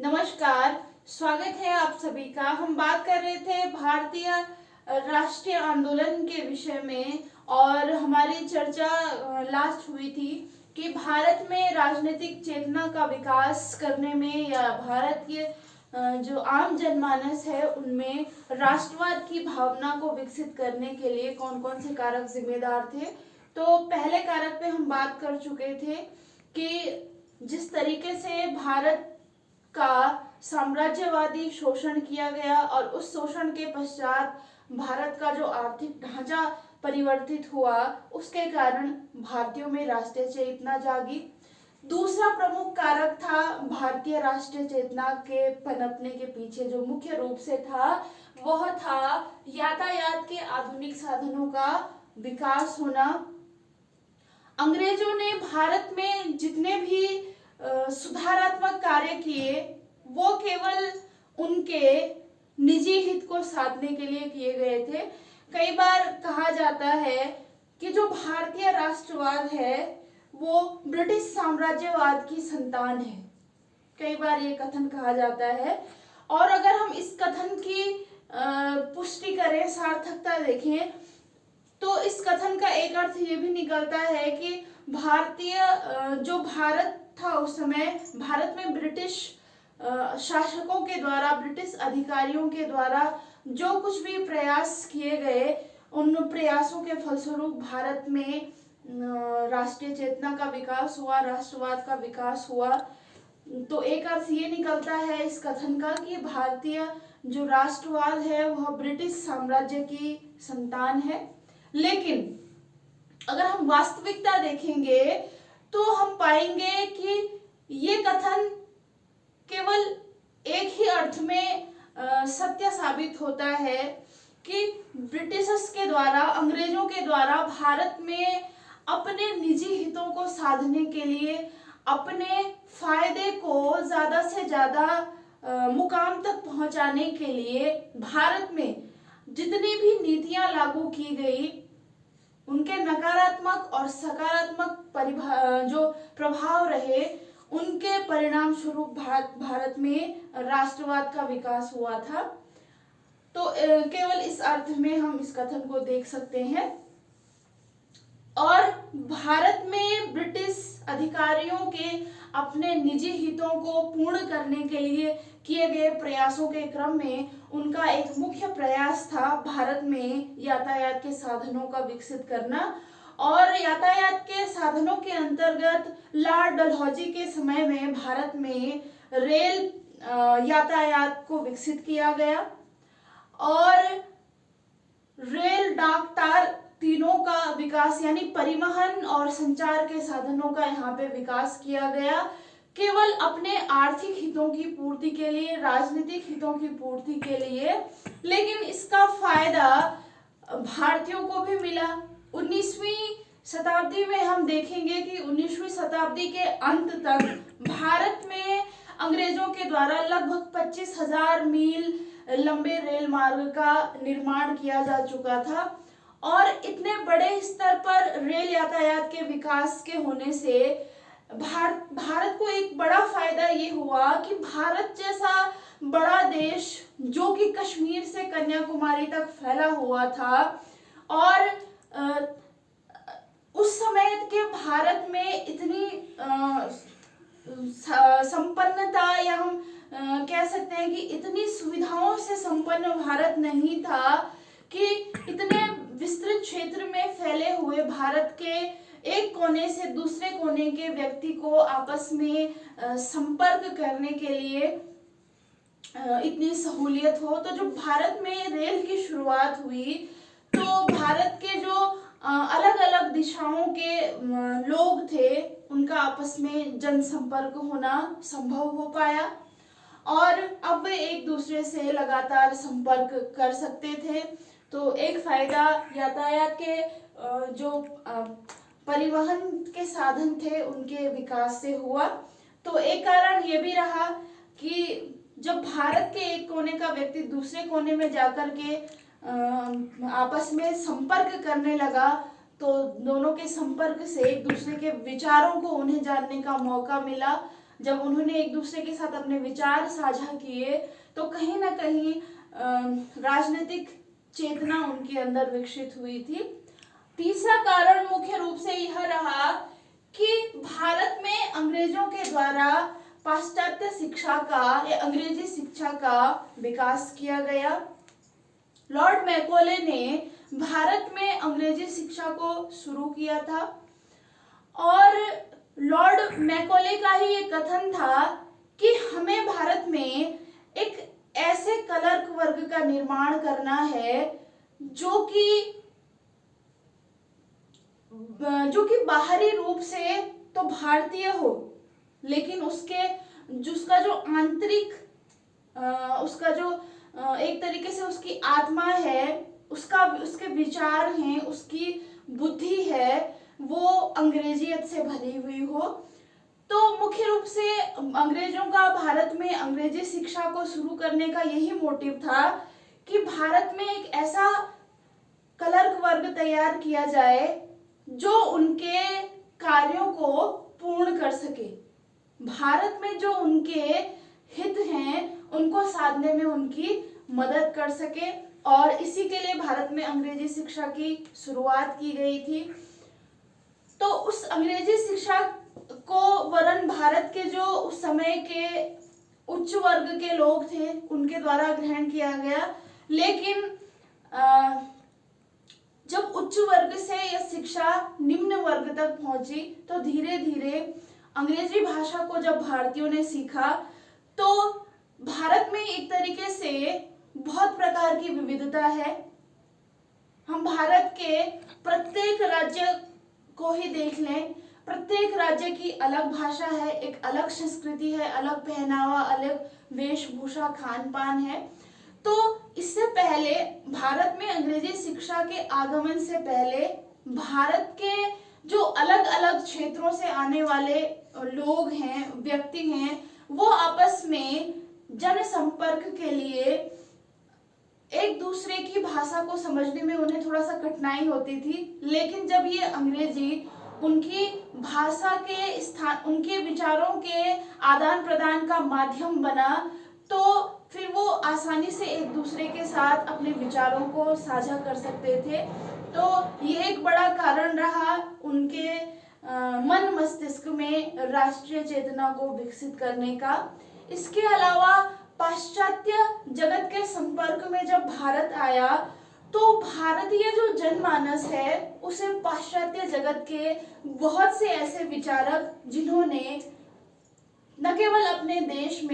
नमस्कार। स्वागत है आप सभी का। हम बात कर रहे थे भारतीय राष्ट्रीय आंदोलन के विषय में और हमारी चर्चा लास्ट हुई थी कि भारत में राजनीतिक चेतना का विकास करने में या भारत के जो आम जनमानस है उनमें राष्ट्रवाद की भावना को विकसित करने के लिए कौन कौन से कारक जिम्मेदार थे। तो पहले कारक पे हम बात कर चुके थे कि जिस तरीके से भारत का साम्राज्यवादी शोषण किया गया और उस शोषण के पश्चात भारत का जो आर्थिक ढांचा परिवर्तित हुआ उसके कारण भारतीयों में राष्ट्रीय चेतना जागी। दूसरा प्रमुख कारक था भारतीय राष्ट्रीय चेतना के पनपने के पीछे जो मुख्य रूप से था वह था यातायात के आधुनिक साधनों का विकास होना। अंग्रेजों ने भारत में जितने भी सुधारात्मक कार्य किए वो केवल उनके निजी हित को साधने के लिए किए गए थे। कई बार कहा जाता है कि जो भारतीय राष्ट्रवाद है वो ब्रिटिश साम्राज्यवाद की संतान है। कई बार ये कथन कहा जाता है और अगर हम इस कथन की पुष्टि करें, सार्थकता देखें, तो इस कथन का एक अर्थ ये भी निकलता है कि भारतीय जो भारत था उस समय भारत में ब्रिटिश शासकों के द्वारा, ब्रिटिश अधिकारियों के द्वारा जो कुछ भी प्रयास किए गए उन प्रयासों के फलस्वरूप भारत में राष्ट्रीय चेतना का विकास हुआ, राष्ट्रवाद का विकास हुआ। तो एक अर्थ ये निकलता है इस कथन का कि भारतीय जो राष्ट्रवाद है वह ब्रिटिश साम्राज्य की संतान है। लेकिन अगर हम वास्तविकता देखेंगे तो हम पाएंगे कि ये कथन केवल एक ही अर्थ में सत्य साबित होता है कि ब्रिटिशर्स के द्वारा, अंग्रेजों के द्वारा भारत में अपने निजी हितों को साधने के लिए, अपने फायदे को ज्यादा से ज्यादा मुकाम तक पहुंचाने के लिए भारत में जितनी भी नीतियां लागू की गई उनके नकारात्मक और सकारात्मक जो प्रभाव रहे उनके परिणाम स्वरूप भारत में राष्ट्रवाद का विकास हुआ था। तो केवल इस अर्थ में हम इस कथन को देख सकते हैं। और भारत में ब्रिटिश अधिकारियों के अपने निजी हितों को पूर्ण करने के लिए किए गए प्रयासों के क्रम में उनका एक मुख्य प्रयास था भारत में यातायात के साधनों का विकसित करना। और यातायात के साधनों के अंतर्गत लॉर्ड डलहौजी के समय में भारत में रेल यातायात को विकसित किया गया और रेल, डाक, तार तीनों का विकास यानी परिवहन और संचार के साधनों का यहाँ पे विकास किया गया केवल अपने आर्थिक हितों की पूर्ति के लिए, राजनीतिक हितों की पूर्ति के लिए। लेकिन इसका फायदा भारतीयों को भी मिला। 19वीं शताब्दी में हम देखेंगे कि 19वीं शताब्दी के अंत तक भारत में अंग्रेजों के द्वारा लगभग 25,000 मील लंबे रेल मार्ग का निर्माण किया जा चुका था। और इतने बड़े स्तर पर रेल यातायात के विकास के होने से भारत को एक बड़ा फायदा ये हुआ कि भारत जैसा बड़ा देश जो कि कश्मीर से कन्याकुमारी तक फैला हुआ था और उस समय के भारत में इतनी संपन्नता या हम कह सकते हैं कि इतनी सुविधाओं से संपन्न भारत नहीं था कि इतने विस्तृत क्षेत्र में फैले हुए भारत के एक कोने से दूसरे कोने के व्यक्ति को आपस में संपर्क करने के लिए इतनी सहूलियत हो। तो जब भारत में रेल की शुरुआत हुई तो भारत के जो अलग अलग दिशाओं के लोग थे उनका आपस में जनसंपर्क होना संभव हो पाया और अब वे एक दूसरे से लगातार संपर्क कर सकते थे। तो एक फायदा यातायात के जो परिवहन के साधन थे उनके विकास से हुआ। तो एक कारण ये भी रहा कि जब भारत के एक कोने का व्यक्ति दूसरे कोने में जाकर के आपस में संपर्क करने लगा तो दोनों के संपर्क से एक दूसरे के विचारों को उन्हें जानने का मौका मिला, जब उन्होंने एक दूसरे के साथ अपने विचार साझा किए तो कहीं ना कहीं राजनीतिक चेतना उनके अंदर विकसित हुई थी। तीसरा कारण मुख्य रूप से यह रहा कि भारत में अंग्रेजों के द्वारा पाश्चात्य शिक्षा का या अंग्रेजी शिक्षा का विकास किया गया। लॉर्ड मैकॉले ने भारत में अंग्रेजी शिक्षा को शुरू किया था और लॉर्ड मैकॉले का ही ये कथन था कि हमें भारत में एक ऐसे क्लर्क वर्ग का निर्माण करना है जो कि बाहरी रूप से तो भारतीय हो, लेकिन उसका जो आंतरिक उसका जो एक तरीके से उसकी आत्मा है, उसके विचार हैं, उसकी बुद्धि है, वो अंग्रेजियत से भरी हुई हो। तो मुख्य रूप से अंग्रेजों का भारत में अंग्रेजी शिक्षा को शुरू करने का यही मोटिव था कि भारत में एक ऐसा क्लर्क वर्ग तैयार किया जाए जो उनके कार्यों को पूर्ण कर सके, भारत में जो उनके हित हैं उनको साधने में उनकी मदद कर सके, और इसी के लिए भारत में अंग्रेजी शिक्षा की शुरुआत की गई थी। तो उस अंग्रेजी शिक्षा को वरन भारत के जो उस समय के उच्च वर्ग के लोग थे उनके द्वारा ग्रहण किया गया, लेकिन जब उच्च वर्ग से यह शिक्षा निम्न वर्ग तक पहुंची तो धीरे धीरे अंग्रेजी भाषा को जब भारतीयों ने सीखा तो भारत में एक तरीके से बहुत प्रकार की विविधता है। हम भारत के प्रत्येक राज्य को ही देख लें, प्रत्येक राज्य की अलग भाषा है, एक अलग संस्कृति है, अलग पहनावा, अलग वेशभूषा, खान पान है। तो इससे पहले भारत में अंग्रेजी शिक्षा के आगमन से पहले भारत के जो अलग अलग क्षेत्रों से आने वाले लोग हैं, व्यक्ति हैं, वो आपस में जनसंपर्क के लिए एक दूसरे की भाषा को समझने में उन्हें थोड़ा सा कठिनाई होती थी। लेकिन जब ये अंग्रेजी उनकी भाषा के स्थान, उनके विचारों के आदान प्रदान का माध्यम बना, तो फिर वो आसानी से एक दूसरे के साथ अपने विचारों को साझा कर सकते थे। तो ये एक बड़ा कारण रहा उनके मन मस्तिष्क में राष्ट्रीय चेतना को विकसित करने का। इसके अलावा पाश्चात्य जगत के संपर्क में जब भारत आया तो भारतीय जो जनमानस है उसे पाश्चात्य जगत के बहुत से ऐसे विचारक जिन्होंने न केवल अपने देश में